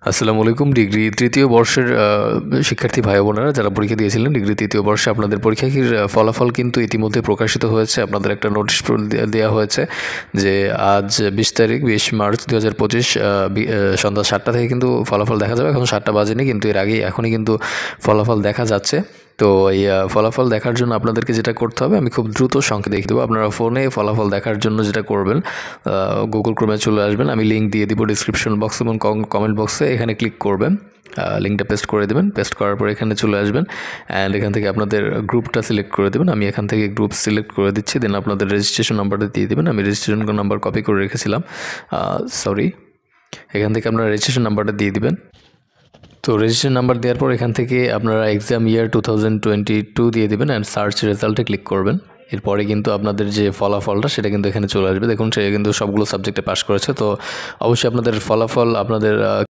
আসসালামু আলাইকুম। ডিগ্রি তৃতীয় বর্ষের শিক্ষার্থী ভাই বোনেরা যারা পরীক্ষা দিয়েছিলেন ডিগ্রি তৃতীয় বর্ষে আপনাদের পরীক্ষার ফলাফল কিন্তু ইতিমধ্যে প্রকাশিত হয়েছে। আপনাদের একটা নোটিশ দেওয়া হয়েছে যে আজ 20 মার্চ 2025 সন্ধ্যা 7টা থেকে কিন্তু ফলাফল দেখা যাবে। এখন 7টা বাজেনি, কিন্তু এর আগেই এখনই কিন্তু ফলাফল দেখা যাচ্ছে। তো এই ফলাফল দেখার জন্য আপনাদেরকে যেটা করতে হবে আমি খুব দ্রুত সংখ্যা দেখিয়ে দেবো। আপনারা ফোনে ফলাফল দেখার জন্য যেটা করবেন, গুগল ক্রোমে চলে আসবেন। আমি লিঙ্ক দিয়ে দিব ডিসক্রিপশন বক্স এবং কমেন্ট বক্সে। এখানে ক্লিক করবেন, লিঙ্কটা পেস্ট করে দেবেন। পেস্ট করার পর এখানে চলে আসবেন অ্যান্ড এখান থেকে আপনাদের গ্রুপটা সিলেক্ট করে দেবেন। আমি এখান থেকে গ্রুপ সিলেক্ট করে দিচ্ছি। দেন আপনাদের রেজিস্ট্রেশন নাম্বারটা দিয়ে দেবেন। আমি রেজিস্ট্রেশন নাম্বার কপি করে রেখেছিলাম, এখান থেকে আপনারা রেজিস্ট্রেশন নাম্বারটা দিয়ে দিবেন। তো রেজিস্ট্রেশন নাম্বার দেওয়ার পর এখান থেকে আপনারা এক্সাম ইয়ার 2022 দিয়ে দেবেন অ্যান্ড সার্চ রেজাল্টে ক্লিক করবেন। এরপরে কিন্তু আপনাদের যে ফলাফলটা সেটা কিন্তু এখানে চলে আসবে। দেখুন সে কিন্তু সবগুলো সাবজেক্টে পাস করেছে। তো অবশ্যই আপনাদের ফলাফল আপনাদের